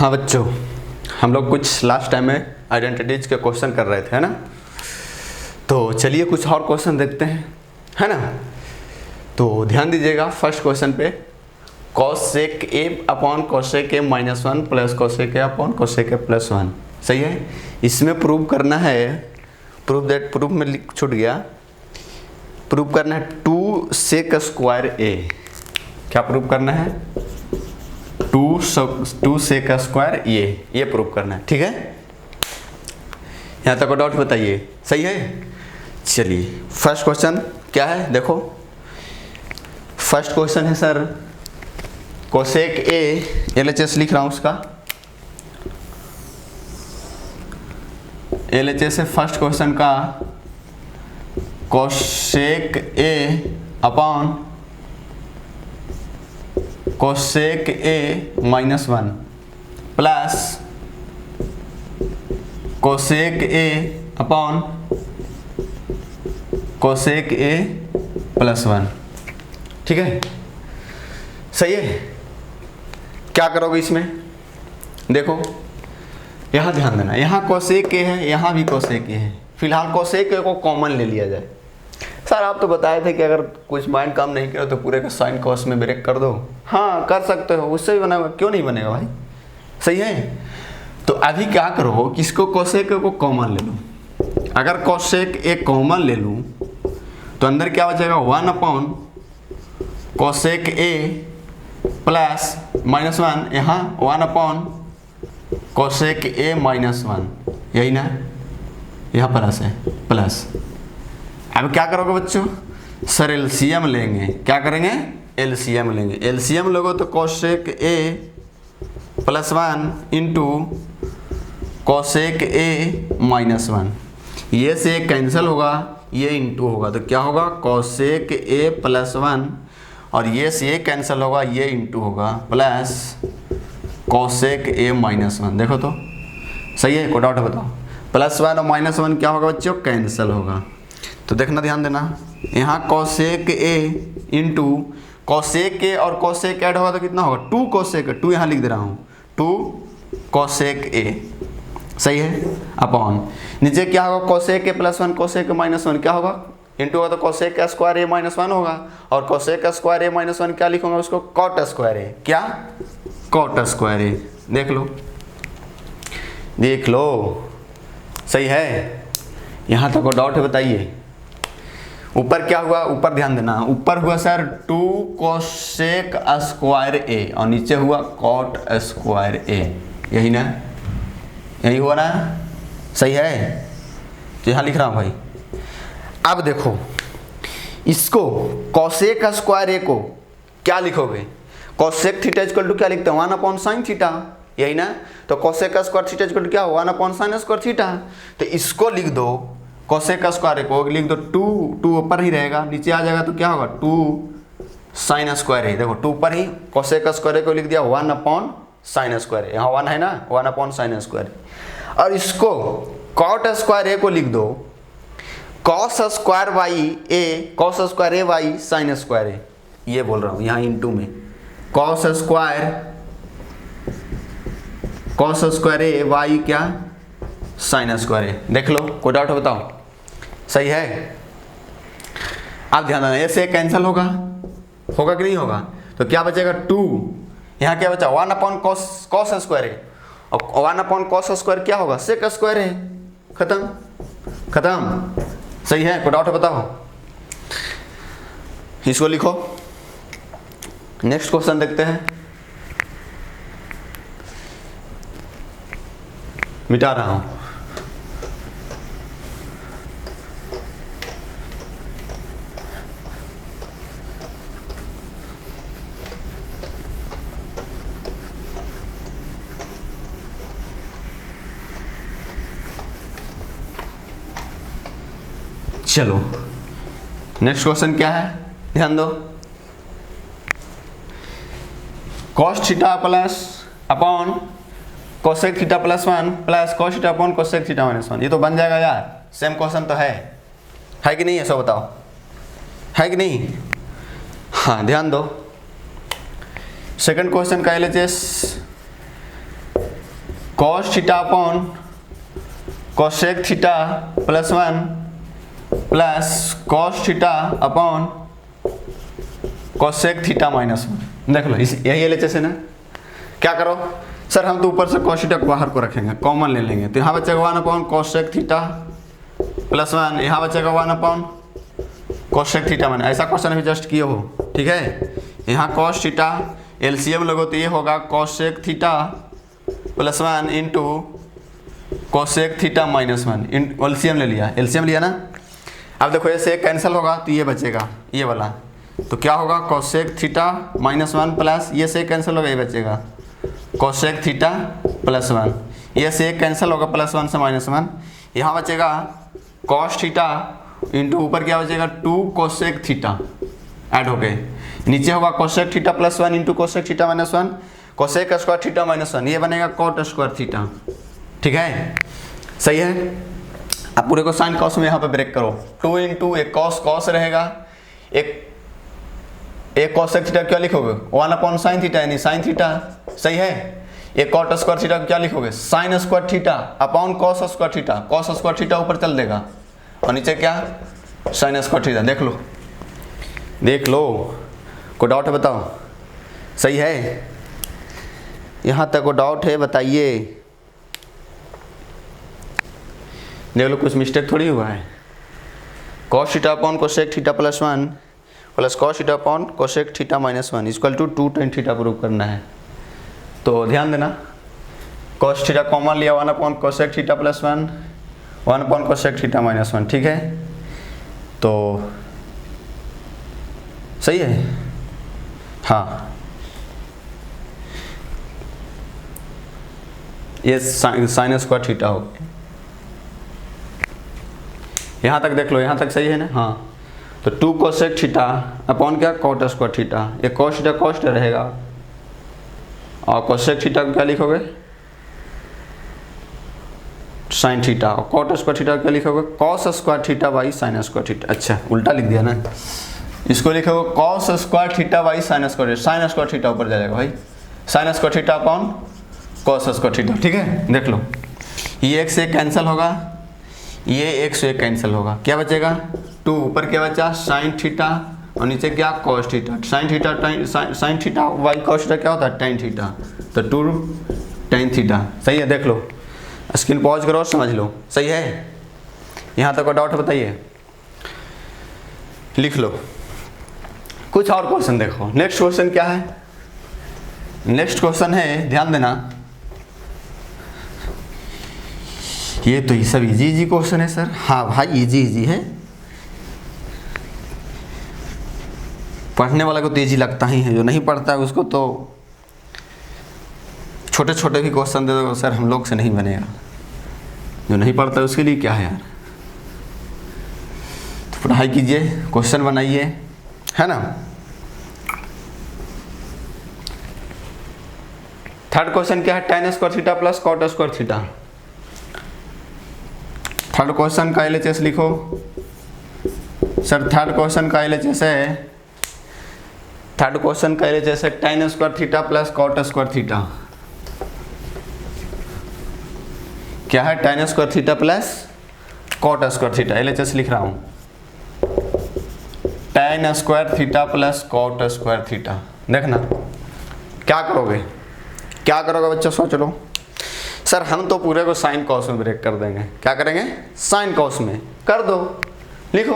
हाँ बच्चों, हम लोग कुछ लास्ट टाइम में आइडेंटिटीज के क्वेश्चन कर रहे थे, है ना। तो चलिए कुछ और क्वेश्चन देखते हैं, है ना। तो ध्यान दीजिएगा फर्स्ट क्वेश्चन पे, cosec a upon cosec a minus one plus cosec a upon cosec a plus one. सही है। इसमें प्रूव करना है, प्रूफ में छूट गया, प्रूव करना है 2 sec स्क्वायर a। क्या प्रूव करना है? 2 sec स्क्वायर ये प्रूव करना है, ठीक है। यहाँ तक डाउट बताइए, सही है। चलिए फर्स्ट क्वेश्चन क्या है, देखो फर्स्ट क्वेश्चन है सर कोसेक ए, LHS लिख रहा हूँ उसका, LHS है फर्स्ट क्वेश्चन का कोसेक ए अपॉन कोसेक ए माइनस वन प्लस कोसेक ए अपॉन कोसेक ए प्लस वन, ठीक है। सही है। क्या करोगे इसमें, देखो यहाँ ध्यान देना, यहाँ कोसेक ए है, यहाँ भी कोसेक ए है। फिलहाल कोसेक ए को कॉमन ले लिया जाए। सर आप तो बताए थे कि अगर कुछ माइंड काम नहीं किया तो पूरे का साइन कॉस में ब्रेक कर दो। हाँ कर सकते हो, उससे भी बनेगा, क्यों नहीं बनेगा भाई। सही है। तो अभी क्या करो, किसको कोसेक ए को कॉमन ले लो। अगर कोसेक ए कॉमन ले लूँ तो अंदर क्या बचेगा, 1 अपॉन कोसेक ए प्लस माइनस वन, यहाँ 1 अपॉन कोसेक ए माइनस वन, यही ना, यहाँ प्लस है प्लस। अब क्या करोगे बच्चों, सर एलसीएम लेंगे। क्या करेंगे, एलसीएम लेंगे। एलसीएम लोगे तो कोसेक ए प्लस वन इंटू कोसेक ए माइनस वन, ये से कैंसिल होगा, ये इंटू होगा तो क्या होगा, कोसेक ए प्लस वन, और ये से ये कैंसिल होगा, ये इंटू होगा प्लस कोसेक ए माइनस वन। देखो तो सही है, कोई डाउट है बताओ। प्लस वन और माइनस वन क्या होगा बच्चों, कैंसिल होगा। तो देखना, ध्यान देना, यहाँ कोसेक ए इंटू कोसेक ए और कोसेक ऐड होगा तो कितना होगा, 2 कोसेक, 2 यहाँ लिख दे रहा हूँ, 2 कोसेक ए। सही है। अपॉन नीचे क्या होगा, कोसेक ए प्लस वन कोसेक ए माइनस वन, क्या होगा, इंटू होगा तो कोसेक का स्क्वायर ए माइनस वन होगा, और कोसेक का स्क्वायर ए माइनस वन क्या लिखूंगा उसको, कॉट स्क्वायर ए। क्या, कॉट स्क्वायर ए। देख लो देख लो, सही है। यहाँ तक डाउट है बताइए। ऊपर क्या हुआ, ऊपर ध्यान देना, ऊपर हुआ सर 2 कोसेक स्क्वायर ए और नीचे हुआ कॉट स्क्वायर ए, यही ना, यही हुआ ना, सही है। तो यहाँ लिख रहा हूँ भाई। अब देखो इसको कोसेक स्क्वायर ए को क्या लिखोगे, कोसेक थीटा इक्वल टू क्या लिखते हैं, 1 अपॉन साइन थीटा, यही ना। तो cosec square theta equal to क्या, 1 अपॉन साइन स्क्वायर थीटा। तो इसको लिख दो, कोसेक स्क्वायर ए को लिख दो 2 ऊपर ही रहेगा, नीचे आ जाएगा तो क्या होगा, 2 साइन स्क्वायर ए। देखो 2 ऊपर ही, कोसेक स्क्वायर ए को लिख दिया 1 अपॉन साइन स्क्वायर ए, यहाँ 1 है ना, 1 अपॉन साइन स्क्वायर। और इसको कॉट स्क्वायर ए को लिख दो कॉस स्क्वायर वाई ए, कॉस स्क्वायर ए वाई साइन स्क्वायर ए, ये बोल रहा हूँ यहाँ इंटू में, कॉस स्क्वायर ए वाई क्या, साइन स्क्वायर ए। देख लो, कोई डाउट हो बताओ, सही है। अब ध्यान देना, ऐसे कैंसिल होगा कि नहीं होगा, तो क्या बचेगा 2, यहाँ क्या बचा 1 अपॉन कॉस स्क्वायर ए, और 1 अपॉन कॉस स्क्वायर क्या होगा, सेक स्क्वायर है। खत्म। सही है, कोई डाउट है बताओ। इसको लिखो। नेक्स्ट क्वेश्चन देखते हैं, मिटा रहा हूं। चलो नेक्स्ट क्वेश्चन क्या है, ध्यान दो। Cos theta plus upon cosec theta plus one plus cos theta upon cosec theta minus one, ये तो बन जाएगा यार, सेम क्वेश्चन तो है कि नहीं है, सब बताओ, है कि नहीं। हाँ ध्यान दो, सेकंड क्वेश्चन का LHS cos theta upon cosec theta plus 1 plus cos theta upon cosec theta minus 1। देख लो यही LHS है ना। क्या करो सर, हम तो ऊपर से कॉस थीटा को बाहर को रखेंगे, कॉमन ले लेंगे, तो यहाँ बचेगा 1 अपॉन कोसेक थीटा प्लस 1, यहाँ बचेगा 1 अपॉन कोसेक थीटा माइनस। ऐसा क्वेश्चन भी जस्ट किए हो, ठीक है। यहाँ कॉस थीटा LCM लोगो तो ये होगा cosec theta plus 1 into cosec theta minus 1। LCM ले लिया, LCM लिया ना। अब देखो ऐसे कैंसिल होगा तो ये बचेगा ये वाला, तो क्या होगा कोसेक थीटा माइनस 1 प्लस ये से कैंसिल होगा, ये बचेगा कोसेक थीटा प्लस 1। ये से कैंसिल होगा प्लस 1 से माइनस 1, यहाँ बचेगा कॉस थीटा इंटू ऊपर क्या बचेगा 2 कोसेक थीटा ऐड हो गए, नीचे होगा cosec theta plus 1 into cosec theta minus 1, cosec square theta minus 1, ये बनेगा कॉट स्क्वायर थीटा। ठीक है, सही है। अब पूरे को साइन कॉस में यहाँ पे ब्रेक करो, 2 इंटू एक कॉस कॉस रहेगा, एक कोसेक थीटा क्या लिखोगे 1 अपॉन साइन थीटा यानी साइन थीटा, सही है। एक कॉट स्क्वायर थीटा क्या लिखोगे sign square theta upon cos square theta, cos square theta ऊपर चल देगा और नीचे क्या साइन स्क्वायर थीटा। देख लो कोई डाउट है बताओ, सही है। यहाँ तक को डाउट है बताइए, देख लो कुछ मिस्टेक थोड़ी हुआ है। Cos theta upon cosec theta plus 1 plus cos theta upon cosec theta minus 1 equal to 2 tan theta prove करना है। तो ध्यान देना, कॉस थीटा कॉमन लिया 1 upon cosec theta plus 1 1 upon cosec theta minus 1, ठीक है। तो सही है, हाँ ये साइन स्क्वायर थीटा हो गया। यहाँ तक देख लो, यहाँ तक सही है ना, हाँ। तो 2 कोसेक थीटा अपॉन क्या कॉट स्क्वायर थीटा, ये कॉस थीटा कॉस्ट रहेगा और कोसेक थीटा को क्या लिखोगे साइन थीटा, और कॉट स्क्वायर थीटा क्या लिखोगे cos square theta by sine square theta. अच्छा उल्टा लिख दिया ना, इसको लिखोगे cos square theta by sine square theta ऊपर जाएगा भाई, sign square theta upon cos square theta, ठीक है। देख लो ये एक से कैंसिल होगा, ये एक से एक कैंसिल होगा, क्या बचेगा 2, ऊपर क्या बचा साइन थीटा और नीचे क्या cos theta, sine theta by cos theta क्या होता है tan थीटा, तो 2 tan थीटा, सही है। देख लो स्क्रीन पॉज करो और समझ लो, सही है। यहाँ तक का डाउट बताइए, लिख लो। कुछ और क्वेश्चन देखो, नेक्स्ट क्वेश्चन क्या है, नेक्स्ट क्वेश्चन है, ध्यान देना, ये तो ये सब इजी क्वेश्चन है सर। हाँ भाई इजी है, पढ़ने वाला को तो इजी लगता ही है, जो नहीं पढ़ता है उसको तो छोटे छोटे भी क्वेश्चन दे दो सर हम लोग से नहीं बनेगा, जो नहीं पढ़ता है उसके लिए क्या है यार। तो पढ़ाई कीजिए, क्वेश्चन बनाइए, है ना। थर्ड क्वेश्चन क्या है, tan square theta plus cot square theta. Third question का LHS लिखो सर, थर्ड क्वेश्चन का LHS है, थर्ड क्वेश्चन का LHS है tan square theta plus cot square theta. क्या है tan square theta plus cot square theta, LHS लिख रहा हूं tan square theta plus cot square theta. देखना क्या करोगे बच्चों, सोच लो। सर हम तो पूरे को साइन कॉस में ब्रेक कर देंगे, क्या करेंगे साइन कॉस में कर दो, लिखो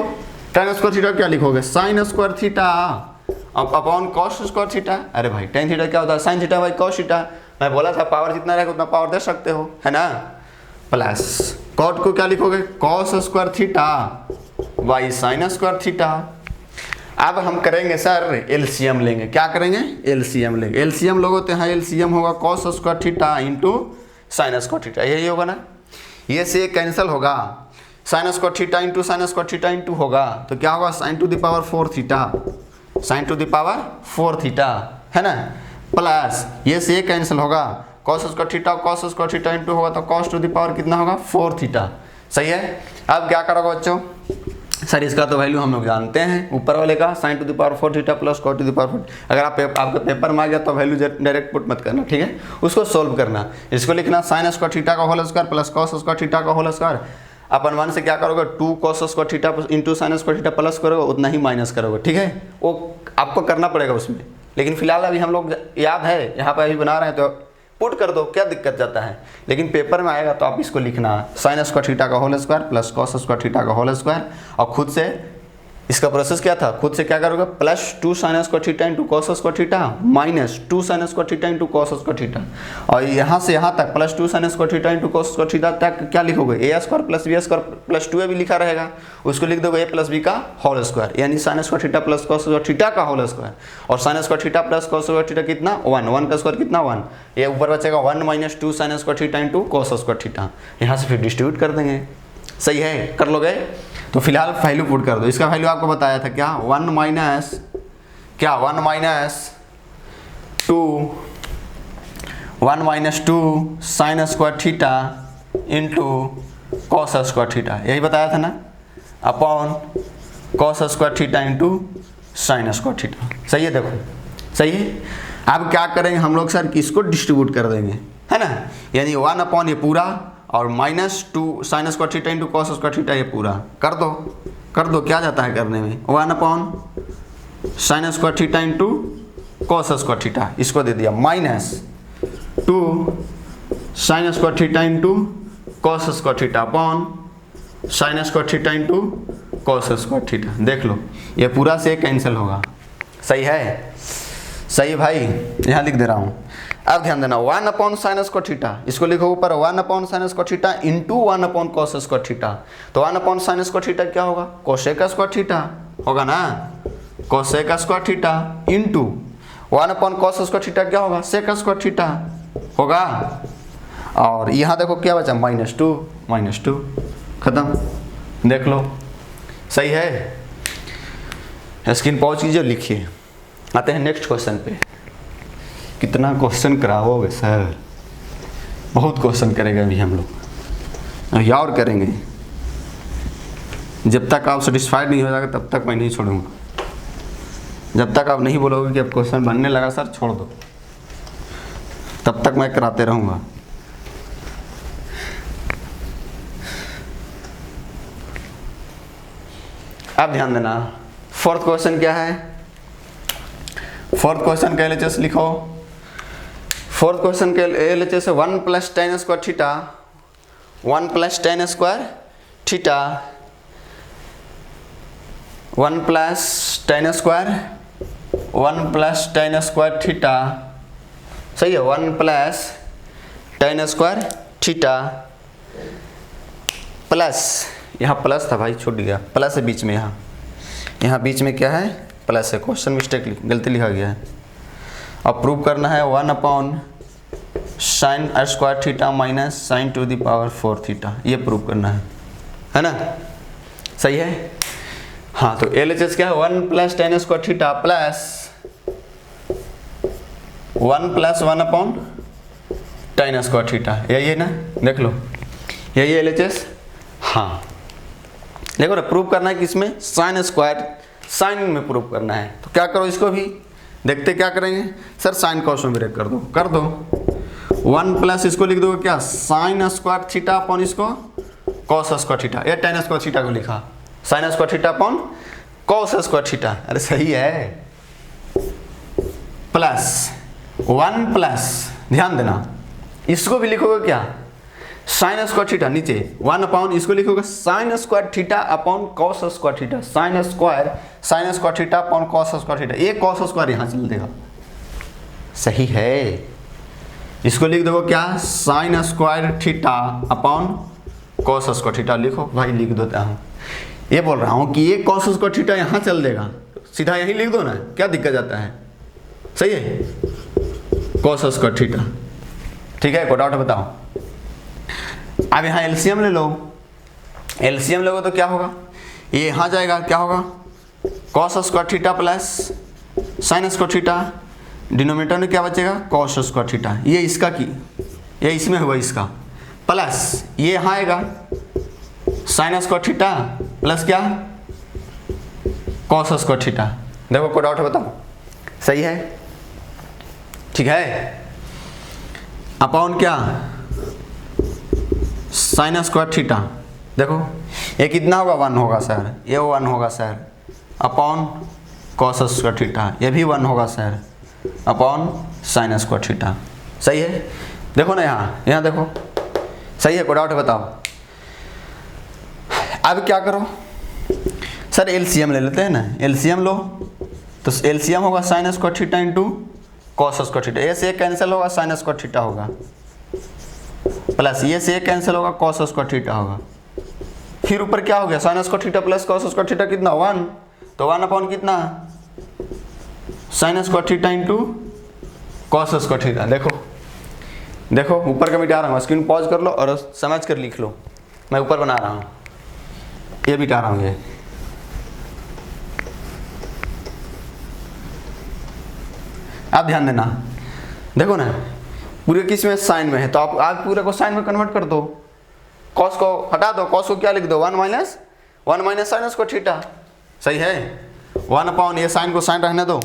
tan स्क्वायर थीटा क्या लिखोगे sign square theta upon cos square theta. अरे भाई tan थीटा क्या होता है sine theta by cos theta, मैं बोला था पावर जितना रहेगा उतना पावर दे सकते हो, है ना। प्लस कॉट को क्या लिखोगे cos square theta by sine square theta. अब हम करेंगे सर LCM लेंगे, क्या करेंगे LCM लेंगे। LCM लोगों तो यहाँ LCM होगा cos square theta into sine square theta, यही होगा ना। ये से कैंसिल होगा, sign square theta into sine square theta into होगा, तो क्या होगा sign to the power 4 theta, sign to the power 4 theta, है ना। प्लस ये से कैंसिल होगा, कॉस स्क्वायर थीटा इंटू होगा तो कॉस टू द पावर कितना होगा 4 थीटा, सही है। अब क्या करोगे बच्चों सर इसका तो वैल्यू हम लोग जानते हैं, ऊपर वाले का sin to the power 4 theta plus cos to the power 4। अगर आपके पेपर में आ गया तो वैल्यू डायरेक्ट पुट मत करना, ठीक है, उसको सोल्व करना। इसको लिखना sin स्क्वायर थीटा का whole square plus cos square theta का होल स्क्वायर। अपन 1 से क्या करोगे 2 cos square theta into sin square theta plus करोगे, उतना ही माइनस करोगे, ठीक है, वो आपको करना पड़ेगा उसमें। लेकिन फिलहाल अभी हम लोग याद है यहाँ पर अभी बना रहे हैं तो पुट कर दो, क्या दिक्कत जाता है। लेकिन पेपर में आएगा तो आप इसको लिखना sin स्क्वायर थीटा का whole square plus cos square theta का होल स्क्वायर, और खुद से इसका प्रोसेस क्या था, खुद से क्या करोगे plus 2 sin square theta into cos square theta minus 2 sin square theta into cos square theta, और यहाँ से यहाँ तक plus 2 sin square theta into cos square theta तक क्या लिखोगे a square plus b square plus 2a भी लिखा रहेगा, उसको लिख दोगे a प्लस b का होल स्क्वायर, यानी sin square theta plus cos square theta का होल स्क्वायर। और sin square theta plus cos square theta कितना 1, 1 का स्क्वायर कितना 1, ये ऊपर बचेगा 1 minus 2 sin square theta into cos square theta. यहाँ से फिर डिस्ट्रीब्यूट कर देंगे, सही है, कर लोगे। तो फिलहाल वैल्यू पुट कर दो। इसका वैल्यू आपको बताया था क्या 1 minus 2 sin square theta into cos square theta, यही बताया था ना, upon cos square theta into sin square theta. सही है, देखो सही है। अब क्या करेंगे हम लोग सर, किसको डिस्ट्रीब्यूट कर देंगे, है ना, यानी 1 अपॉन ये पूरा और minus 2 sin square theta into cos square theta, ये पूरा कर दो, क्या जाता है करने में, 1 upon sin square theta into cos square theta, इसको दे दिया minus 2 sin square theta into cos square theta upon sin square theta into cos square theta. देख लो ये पूरा से कैंसिल होगा, सही है, सही भाई, यहाँ लिख दे रहा हूँ। अब ध्यान देना 1 अपॉन साइन स्क्वायर थीटा, इसको लिखो ऊपर 1 upon sine square theta into 1 upon cos square theta. तो 1 अपॉन साइन स्क्वायर थीटा क्या होगा, कोसेक स्क्वायर थीटा होगा ना, cosec square theta into 1 upon cos square theta क्या होगा, सेक स्क्वायर थीटा होगा। और यहाँ देखो क्या बचा -2 खत्म, देख लो सही है। स्क्रीन पॉज कीजिए, लिखिए। आते हैं नेक्स्ट क्वेश्चन पे। कितना क्वेश्चन कराओगे सर, बहुत क्वेश्चन करेंगे अभी हम लोग, और करेंगे। जब तक आप सेटिस्फाइड नहीं हो जाएगा तब तक मैं नहीं छोड़ूंगा। जब तक आप नहीं बोलोगे कि अब क्वेश्चन बनने लगा सर छोड़ दो, तब तक मैं कराते रहूँगा। अब ध्यान देना, फोर्थ क्वेश्चन क्या है, फोर्थ क्वेश्चन का LHS लिखो। फोर्थ क्वेश्चन के LHS है 1 plus tan square theta, 1 plus tan square theta, 1 plus tan square, 1 plus tan square theta, सही है, 1 plus tan square theta plus, यहाँ प्लस था भाई छूट गया, प्लस है बीच में, यहाँ बीच में क्या है प्लस है, क्वेश्चन मिस्टेक गलती लिखा गया है। अब प्रूव करना है 1 upon sine square theta minus sign to the power 4 theta, ये प्रूव करना है ना, सही है। हाँ तो LHS क्या है 1 plus tan square theta plus 1 plus 1 upon tan square theta, यही है ना, देख लो यही है LHS। हाँ देखो ना, प्रूव करना है कि इसमें साइन स्क्वायर साइन में प्रूव करना है, तो क्या करो इसको भी देखते क्या करेंगे सर, साइन कॉस में ब्रेक कर दो 1 प्लस इसको लिख दोगे क्या साइन स्क्वायर थीटा अपॉन इसको कॉस स्क्वायर थीटा, ये tan स्क्वायर थीटा को लिखा sign square theta upon cos square theta, अरे सही है, प्लस 1 प्लस, ध्यान देना इसको भी लिखोगे क्या साइन स्क्वायर थीटा, नीचे 1 अपॉन इसको लिखोगे sign square theta upon cos square theta, sign square theta upon cos square theta, ये कॉस स्क्वायर यहाँ चल देगा, सही है। इसको लिख दो क्या sign square theta upon cos square theta, लिखो भाई लिख देता हूँ, ये बोल रहा हूँ कि ये कॉस स्क्वायर थीटा यहाँ चल देगा, सीधा यहीं लिख दो ना, क्या दिक्कत जाता है, सही है, कॉस स्क्वायर थीटा, ठीक है, कोई डाउट बताओ। अब यहाँ एलसीएम ले लो, एलसीएम लोगे तो क्या होगा, ये यहाँ जाएगा, क्या होगा cos square theta plus sine square theta, denominator में क्या बचेगा कॉस स्क्वायर थीटा, ये इसका की ये इसमें हुआ इसका, प्लस ये यहाँ आएगा साइन स्क्वायर थीटा प्लस क्या कॉस स्क्वायर थीटा। देखो कोई डाउट है बताओ, सही है, ठीक है। अपॉन क्या, साइन स्क्वायर थीटा। देखो ये कितना होगा, 1 होगा सर, ये 1 होगा sir, upon cos square theta, ये भी 1 होगा sir, upon sine square theta. सही है, देखो ना यहाँ देखो, सही है, कोई डाउट है बताओ। अब क्या करो सर, एलसीएम ले लेते हैं ना, एलसीएम लो, तो एलसीएम होगा sign square theta into cos square theta. ये से कैंसिल होगा, साइन स्क्वायर थीटा होगा, प्लस ये से कैंसिल होगा, कॉस स्क्वायर थीटा होगा। फिर ऊपर क्या हो गया, sign square theta plus cos square theta कितना, 1, तो 1 अपॉन कितना, sign square theta into cos square theta. देखो ऊपर का मिटा रहा हूँ, स्क्रीन पॉज कर लो और समझ कर लिख लो, मैं ऊपर बना रहा हूँ, ये मिटा रहा हूँ ये। आप ध्यान देना, देखो ना पूरे किस में, साइन में है, तो आप पूरे को साइन में कन्वर्ट कर दो, कॉस को हटा दो, कॉस को क्या लिख दो, 1 माइनस साइन स्क्वायर थीटा। सही है, 1 अपॉन ये साइन को साइन रहने दो,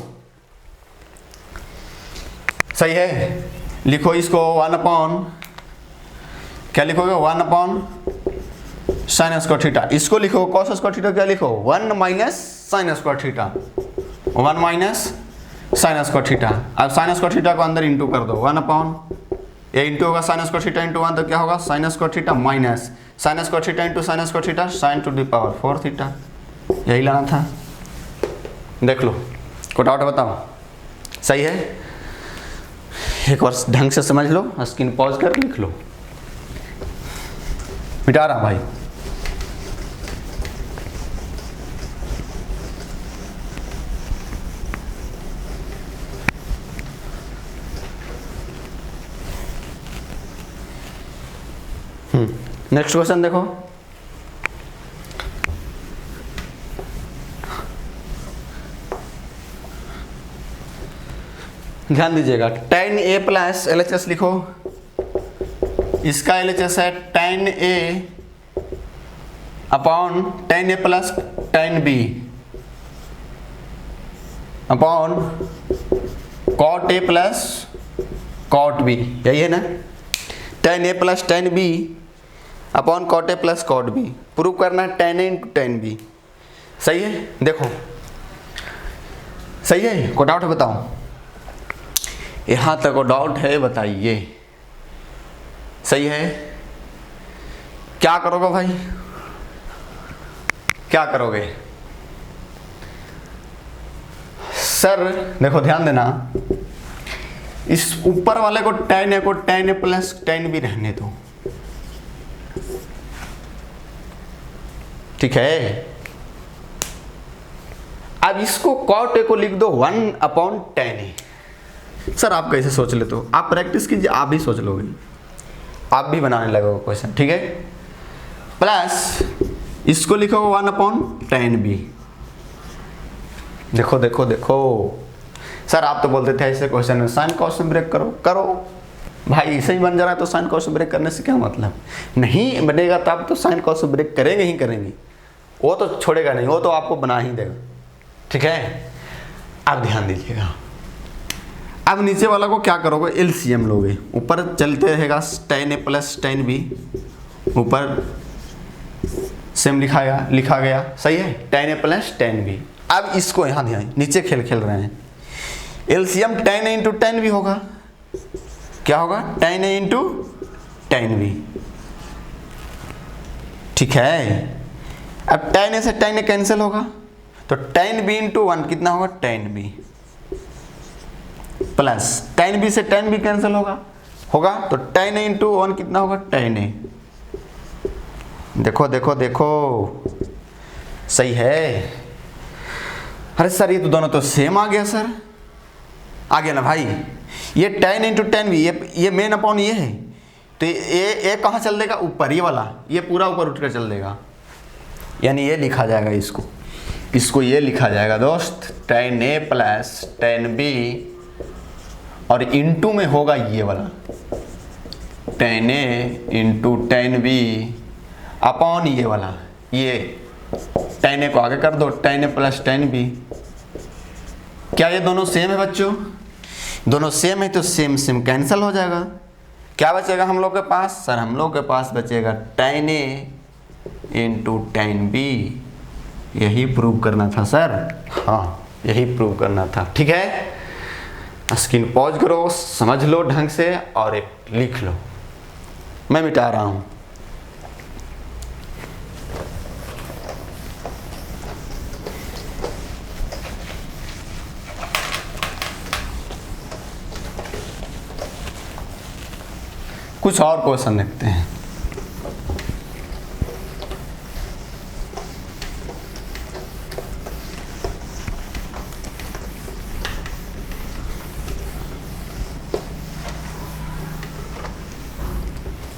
सही है। लिखो इसको 1 अपॉन, क्या लिखोगे, 1 अपॉन साइन स्क्वायर थीटा। इसको लिखो कॉस स्क्वायर थीटा, क्या लिखो, 1 minus sine square theta, 1 minus sine square theta. अब साइन स्क्वायर थीटा को अंदर इंटू कर दो, 1 अपॉन, ये इंटू होगा साइन स्क्वायर थीटा इंटू 1, तो क्या होगा, sign square theta minus sine square theta into sine square theta, sign to the power 4 theta. यही लाना था, देख लो, कोई डाउट बताओ, सही है। एक बार ढंग से समझ लो, स्क्रीन पॉज कर लिख लो, मिटा रहा भाई। नेक्स्ट क्वेश्चन देखो, ध्यान दीजिएगा, tan a प्लस LHS लिखो, इसका LHS है tan a upon tan a plus tan b upon cot a plus cot b, यही है ना, tan a plus tan b upon cot A plus cot B. Prove करना है tan a into tan b। सही है, देखो सही है, कोई डाउट है बताओ, यहां तक को डाउट है बताइए, सही है। क्या करोगे भाई, क्या करोगे सर, देखो ध्यान देना, इस ऊपर वाले को tan a को tan a plus tan b रहने दो, ठीक है। अब इसको cot a को लिख दो 1 अपॉन tan a। सर आप कैसे सोच लेते हो, आप प्रैक्टिस कीजिए, आप भी सोच लोगे, आप भी बनाने लगोगे क्वेश्चन, ठीक है। प्लस इसको लिखोगे 1 अपॉन tan b। देखो सर आप तो बोलते थे ऐसे क्वेश्चन में साइन कॉस ब्रेक करो भाई, ऐसे ही बन जा रहा है तो साइन कॉस ब्रेक करने से क्या मतलब, नहीं बनेगा तो आप तो साइन कॉस ब्रेक करेंगे, वो तो छोड़ेगा नहीं, वो तो आपको बना ही देगा, ठीक है। अब ध्यान दीजिएगा, अब नीचे वाला को क्या करोगे, एलसीएम लोगे, ऊपर चलते रहेगा tan a plus tan b, ऊपर सेम लिखा गया, सही है, tan a plus tan b। अब इसको यहाँ ध्यान, नीचे खेल रहे हैं, LCM tan a into tan b होगा, क्या होगा, tan a into tan b, ठीक है। अब tan a से tan a कैंसिल होगा, तो tan b इंटू 1 कितना होगा, tan b plus tan b से tan b कैंसिल होगा तो tan a इंटू 1 कितना होगा, tan a। देखो सही है। अरे सर ये तो दोनों तो सेम आ गया सर, आ गया ना भाई, ये tan इंटू tan b, ये मेन अपॉन ये है, तो ये कहाँ चल देगा, ऊपर, ये वाला, ये पूरा ऊपर उठ कर चल देगा, यानी ये लिखा जाएगा, इसको ये लिखा जाएगा दोस्त, tan a plus tan b, और इंटू में होगा ये वाला tan a into tan b upon ये वाला, ये tan a को आगे कर दो, tan a plus tan b। क्या ये दोनों सेम है बच्चों? दोनों सेम है तो सेम सेम कैंसिल हो जाएगा। क्या बचेगा हम लोग के पास? सर हम लोग के पास बचेगा tan a into tan b। यही प्रूव करना था सर, हाँ यही प्रूव करना था। ठीक है, स्क्रीन पॉज करो, समझ लो ढंग से और एक लिख लो। मैं मिटा रहा हूं। कुछ और क्वेश्चन देखते हैं।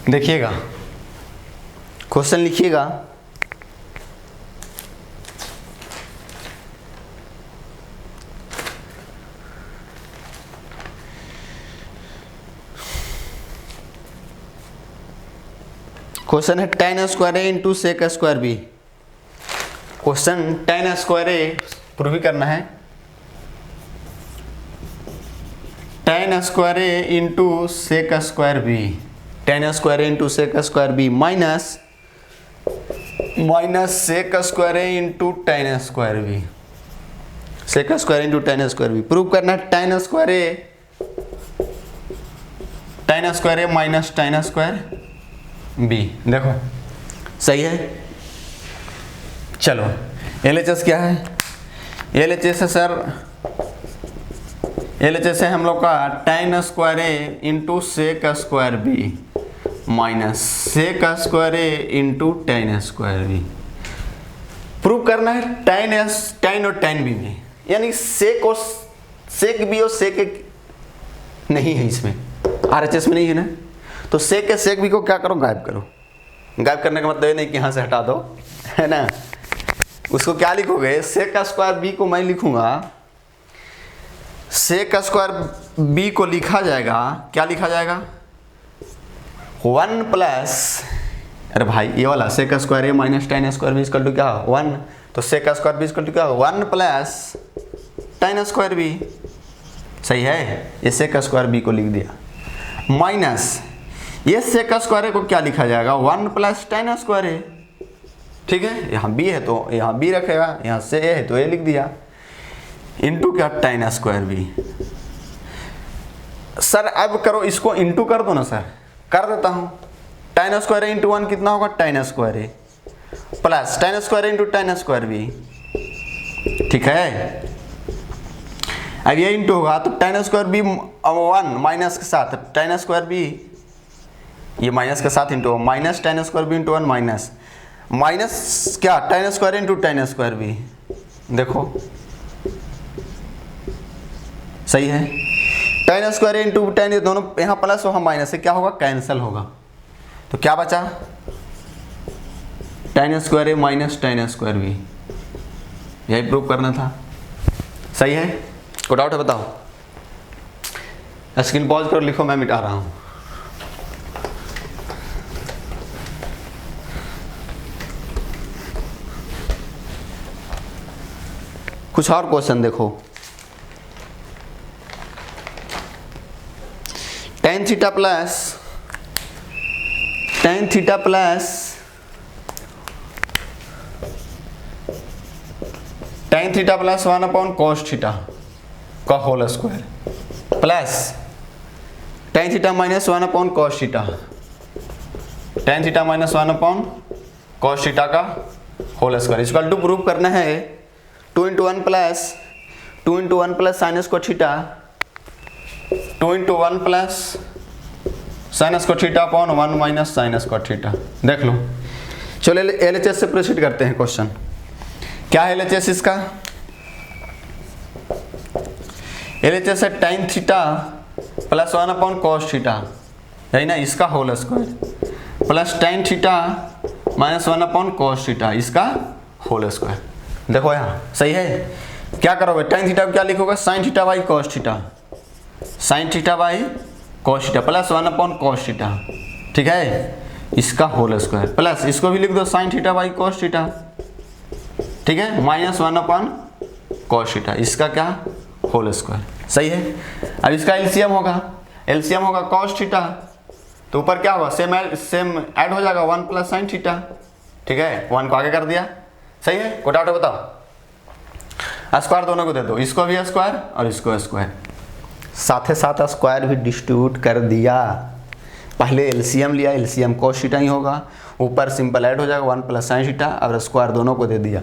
देखिएगा, क्वेश्चन लिखिएगा। क्वेश्चन है tan square a into sec square b. Question tan square a prove करना है। tan square a into sec square b, tan square a into sec square b minus sec square a into tan square b, sec square into tan square b. Prove करना है tan square ए minus tan square B. देखो सही है। चलो LHS क्या है? LHS है sir, LHS है हम लोग का tan square a into sec square b minus sec square a into tan square b. Prove करना है tan और tan बी में, यानी सेक बी और सेक नहीं है इसमें, RHS में नहीं है ना, तो सेक बी को क्या करो? गायब करो। गायब करने का मतलब ये नहीं कि यहाँ से हटा दो, है ना। उसको क्या लिखोगे? सेक स्क्वायर बी को मैं लिखूंगा, सेक स्क्वायर बी को लिखा जाएगा, क्या लिखा जाएगा? 1 प्लस, अरे भाई ये वाला sec square A minus tan square B equal to क्या? 1। तो sec square B equal to क्या? 1 प्लस tan स्क्वायर बी। सही है, ये सेक स्क्वायर बी को लिख दिया माइनस ये सेक स्क्वायर ए को क्या लिखा जाएगा? 1 प्लस tan स्क्वायर ए। ठीक है, यहाँ बी है तो यहाँ बी रखेगा, यहाँ से ए है तो ए लिख दिया, इंटू क्या? tan square B. सर अब करो इसको इंटू कर दो ना सर, कर देता हूँ। tan स्क्वायर ए इंटू 1 कितना होगा? tan square A plus tan square a into tan square B. ठीक है, अब ये इंटू होगा तो tan स्क्वायर बी 1 माइनस के साथ tan स्क्वायर बी, ये माइनस के साथ into minus tan square B into 1 minus क्या? tan square into tan square B. देखो सही है, tan स्क्वायर इंटू tan, ये दोनों यहाँ प्लस वहाँ माइनस से क्या होगा? कैंसिल होगा। तो क्या बचा? tan स्क्वायर ए माइनस tan स्क्वायर बी। यही प्रूव करना था। सही है, कोई डाउट है बताओ? स्क्रीन पॉज करो, लिखो, मैं मिटा रहा हूँ। कुछ और क्वेश्चन देखो। tan theta plus tan theta plus 1 upon cos theta का whole square plus tan theta minus 1 upon cos theta, tan theta minus 1 upon cos theta का whole square equal to prove करना है 2 into 1 plus sine square theta, 2 into 1 plus sine square theta upon 1 minus sine square theta. देख लो। चलो LHS से proceed करते हैं। Question क्या है LHS इसका? LHS है tan theta plus 1 upon cos theta, यही ना, इसका whole square plus tan theta minus 1 upon cos theta, इसका होल स्क्वायर। देखो यहाँ सही है। क्या करोगे? tan थीटा को क्या लिखोगे? sin theta by cos theta, sin theta by cos theta plus 1 upon cos theta. ठीक है, इसका होल स्क्वायर प्लस इसको भी लिख दो sin theta by cos theta. ठीक है, -1 अपॉन कॉस थीटा, इसका क्या होल स्क्वायर, सही है। अब इसका एलसीएम होगा कॉस थीटा, तो ऊपर क्या होगा सेम ऐड हो जाएगा 1 प्लस साइन थीटा, ठीक है, 1 को आगे कर दिया, सही है। कोई डाउट बताओ। स्क्वायर दोनों को दे दो, इसको भी स्क्वायर और इसको स्क्वायर, साथ साथ स्क्वायर भी डिस्ट्रीब्यूट कर दिया। पहले एलसीएम लिया, एलसीएम कॉस थीटा ही होगा, ऊपर सिंपल ऐड हो जाएगा 1 प्लस साइन थीटा, और स्क्वायर दोनों को दे दिया,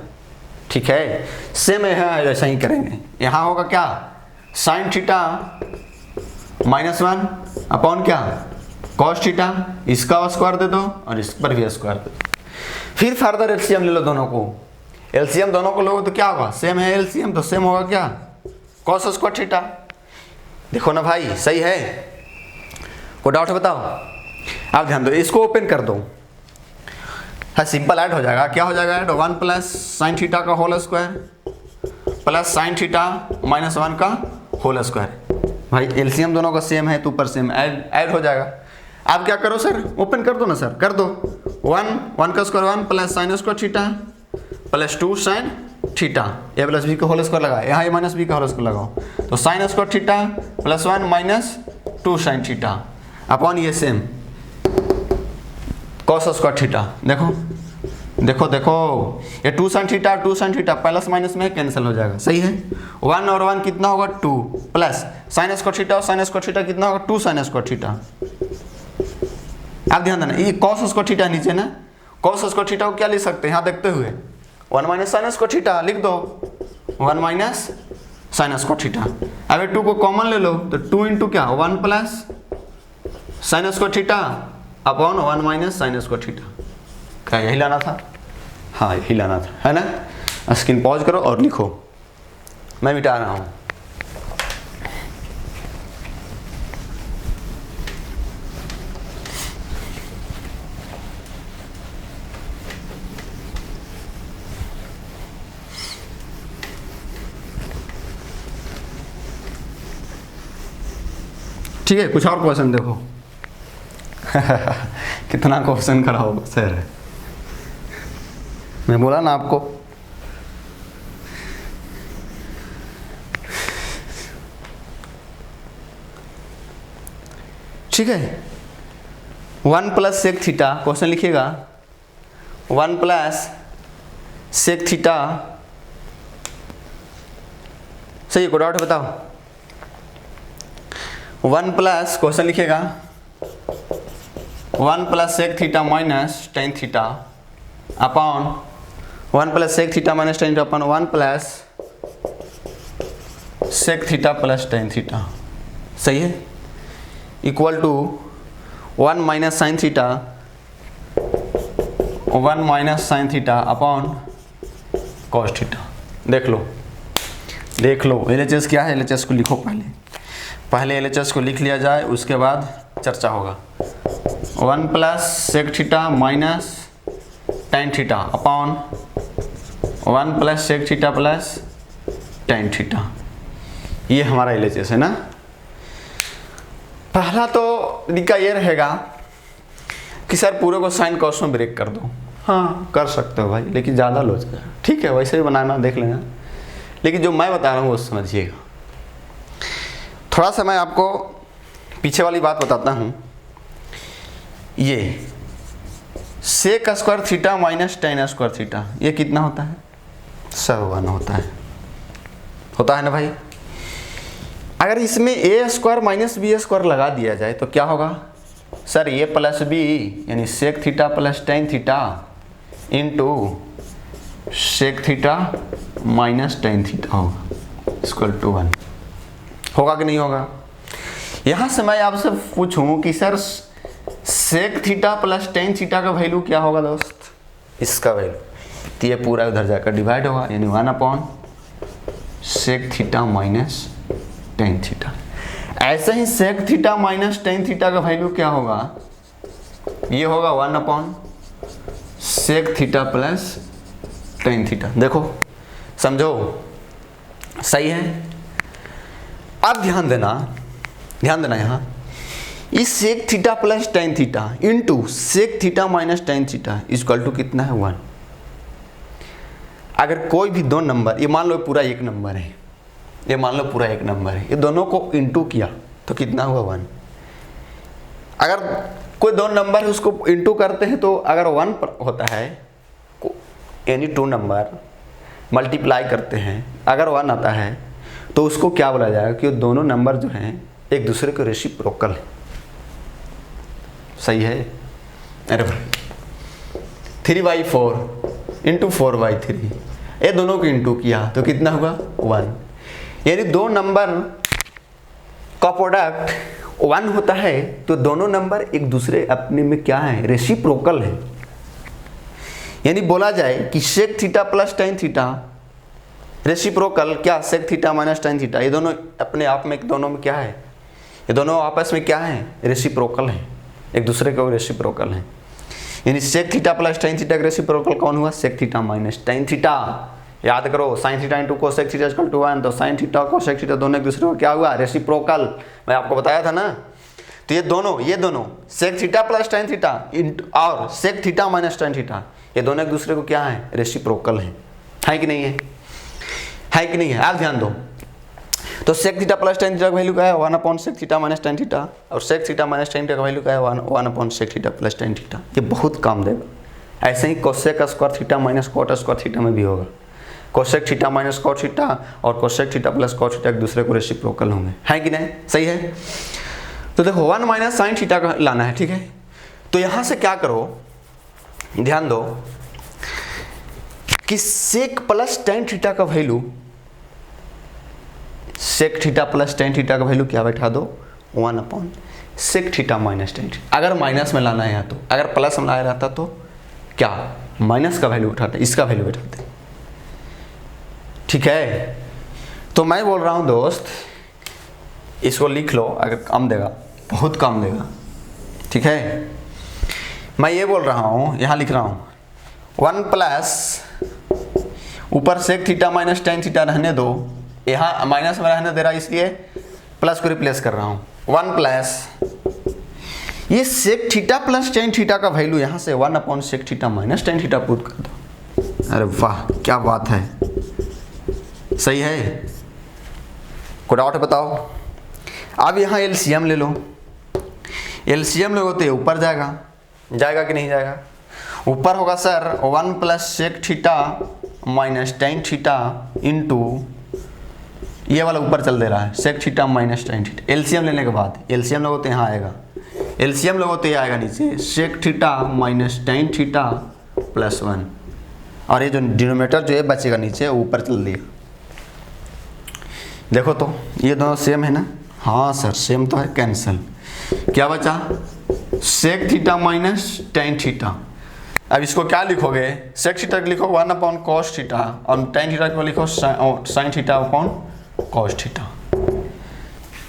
ठीक है। सेम यहाँ ऐसा ही करेंगे, यहाँ होगा क्या साइन थीटा -1 अपॉन क्या कॉस थीटा, इसका स्क्वायर दे दो और इस पर भी स्क्वायर दे दो। फिर फर्दर एलसीएम ले लो दोनों को, एलसीएम दोनों को लोगे तो क्या होगा, सेम है एलसीएम, तो सेम होगा क्या कॉस स्क्वायर थीटा। देखो ना भाई, सही है। कोई डाउट बताओ। आप ध्यान दो, इसको ओपन कर दो, हाँ सिंपल ऐड हो जाएगा, क्या हो जाएगा ऐड 1 प्लस साइन थीटा का whole square plus sine theta -1 का होल स्क्वायर। भाई एलसीएम दोनों का सेम है तो ऊपर सेम ऐड हो जाएगा। आप क्या करो सर, ओपन कर दो ना सर, कर दो 1 का square 1 plus sine square theta plus 2 sine theta, a plus b का होल स्क्वायर लगाओ, यहाँ ए माइनस बी का होल स्क्वायर लगाओ, तो sine square theta plus 1 minus 2 sine theta upon ये सेम कॉस स्क्वायर थीटा। देखो ये 2 साइन थीटा प्लस माइनस में कैंसिल हो जाएगा, सही है। 1 और 1 कितना होगा 2 प्लस साइन स्क्वायर थीटा और साइन स्क्वायर थीटा कितना होगा 2 साइन स्क्वायर थीटा। आप ध्यान देना, ये कॉस स्क्वायर थीटा नीचे ना, कॉस स्क्वायर थीटा को क्या लिख सकते हैं यहाँ देखते हुए 1 माइनस साइन स्क्वायर थीटा लिख दो, 1 माइनस साइन स्क्वायर थीटा। अब 2 को कॉमन ले लो तो 2 इंटू क्या 1 plus sine square theta upon 1 minus sine square theta. क्या यही लाना था? हाँ यही लाना था, है ना। स्क्रीन पॉज करो और लिखो, मैं मिटा रहा हूँ। ठीक है, कुछ और क्वेश्चन देखो। कितना क्वेश्चन करा होगा सर, मैं बोला ना आपको। ठीक है, 1 प्लस सेक थीटा, क्वेश्चन लिखिएगा 1 प्लस सेक थीटा, सही है। कोई डाउट बताओ। 1 प्लस क्वेश्चन लिखिएगा 1 plus sec theta minus ten theta upon 1 plus sec theta minus ten theta upon 1 plus sec theta plus tan theta, सही है, equal to 1 minus sine theta 1 minus sine theta upon cos theta. देख लो LHS क्या है, LHS को लिखो पहले LHS को लिख लिया जाए, उसके बाद चर्चा होगा। 1 plus sec theta minus ten theta upon 1 plus sec theta plus tan theta, ये हमारा एलएचएस है ना। पहला तो तरीका ये रहेगा कि सर पूरे को साइन कॉस में ब्रेक कर दो। हाँ कर सकते हो भाई, लेकिन ज़्यादा लो, ठीक है वैसे भी बनाना देख लेना, लेकिन जो मैं बता रहा हूँ वो समझिएगा। थोड़ा सा मैं आपको पीछे वाली बात बताता हूँ। ये sec square theta minus tan square theta, ये कितना होता है, सब 1 होता है ना भाई। अगर इसमें ए स्क्वायर माइनस बी स्क्वायर लगा दिया जाए तो क्या होगा सर, ए प्लस बी यानी sec theta plus tan theta into sec theta minus ten theta होगा इक्वल टू 1, होगा कि नहीं होगा। यहाँ से मैं आपसे पूछूं कि sir sec theta plus tan theta का वैल्यू क्या होगा दोस्त, इसका वैल्यू, तो ये पूरा उधर जाकर डिवाइड होगा, यानी 1 upon sec theta minus ten theta. ऐसे ही sec theta minus ten theta का वैल्यू क्या होगा, ये होगा 1 upon sec theta plus tan theta. देखो समझो, सही है। अब ध्यान देना यहाँ, इस sec theta plus tan theta into sec theta minus ten theta equal to कितना है 1। अगर कोई भी दो नंबर, ये मान लो पूरा एक नंबर है, ये मान लो पूरा एक नंबर है, ये दोनों को इंटू किया तो कितना हुआ 1। अगर कोई दो नंबर है उसको इंटू करते हैं तो अगर 1 होता है, एनी टू नंबर मल्टीप्लाई करते हैं, अगर 1 आता है तो उसको क्या बोला जाएगा कि वो दोनों नंबर जो हैं एक दूसरे के रेसिप्रोकल है। सही है? अरे भाई 3/4 इंटू 4/3, ये दोनों को इंटू किया तो कितना हुआ 1। यानी दो नंबर का प्रोडक्ट 1 होता है तो दोनों नंबर एक दूसरे अपने में क्या है, रेसिप्रोकल है। यानी बोला जाए कि sec theta plus tan theta reciprocal क्या, sec theta minus ten theta, ये दोनों अपने आप में दोनों में क्या है, ये दोनों आपस में क्या है, रेसिप्रोकल है, एक दूसरे के रेसिप्रोकल है। यानी sec theta plus tan theta का रेसिप्रोकल कौन हुआ, sec theta minus ten theta. याद करो sine theta into cosec theta equal to 1, तो साइन थीटा कोसेक थीटा दोनों एक दूसरे को क्या हुआ, रेसिप्रोकल। मैं आपको बताया था ना। तो ये दोनों sec theta plus tan theta और sec theta minus ten theta, ये दोनों एक दूसरे को क्या है, रेसिप्रोकल है कि नहीं है, है कि नहीं है? आप ध्यान दो। तो sec theta plus tan theta का वैल्यू क्या है, 1/सेक थीटा माइनस टेन थीटा, और sec theta minus ten theta का वैल्यू क्या है, 1/सेक थीटा प्लस टेन थीटा। ये बहुत काम देगा। ऐसे ही cosec square theta minus cot square theta में भी होगा। Cosec theta minus cot theta और cosec theta plus cot theta एक दूसरे को रेसिप्रोकल होंगे, है कि नहीं? सही है। तो देखो 1 माइनस साइन थीटा का लाना है, ठीक है। तो यहां से क्या करो, ध्यान दो कि सेक प्लस टेन थीटा का value, sec theta plus tan theta का वैल्यू क्या बैठा दो, 1/सेक थीटा माइनस टेन थीटा। अगर माइनस में लाना है यहाँ, तो अगर प्लस में लाया रहता तो क्या माइनस का वैल्यू उठाते, इसका वैल्यू बैठाते, ठीक है। तो मैं बोल रहा हूँ दोस्त, इसको लिख लो, अगर काम देगा, बहुत काम देगा, ठीक है। मैं ये बोल रहा हूँ, यहाँ लिख रहा हूँ 1 प्लस, ऊपर sec theta minus ten theta रहने दो, यहाँ माइनस में रहने दे रहा इसलिए प्लस को रिप्लेस कर रहा हूँ। 1 प्लस ये sec theta plus tan theta का वैल्यू यहाँ से 1/सेक theta minus ten theta put कर दो। अरे वाह क्या बात है, सही है। कोई डाउट है बताओ। अब यहाँ एलसीएम ले लो, एलसीएम लोगे तो ये ऊपर जाएगा, जाएगा कि नहीं जाएगा? ऊपर होगा सर 1/सेक theta minus ten theta into, ये वाला ऊपर चल दे रहा है sec theta minus ten theta. LCM लेने के बाद एलसीएम लोगो तो यहाँ आएगा, एलसीएम लोगो तो ये आएगा नीचे sec theta minus ten theta plus 1, और ये जो डिनोमिनेटर जो है बचेगा नीचे, ऊपर चल दिया। देखो तो ये दोनों सेम है ना, हाँ सर सेम तो है, कैंसिल। क्या बचा, sec theta minus ten theta. अब इसको क्या लिखोगे, सेक थीटा लिखो 1/कॉस थीटा और टेन थीटा को लिखो sine theta upon cos theta.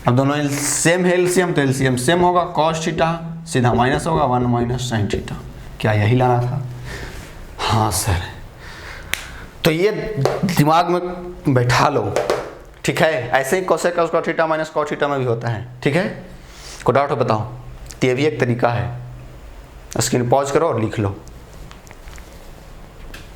अब दोनों सेम है एलसीएम, तो एलसीएम सेम होगा, कॉस थीटा सीधा माइनस होगा 1 - साइन थीटा। क्या यही लाना था? हाँ सर। तो ये दिमाग में बैठा लो, ठीक है। ऐसे ही cosec square theta minus cos theta में भी होता है, ठीक है। को डाउट हो बताओ। तो ये भी एक तरीका है, स्क्रीन पॉज करो और लिख लो।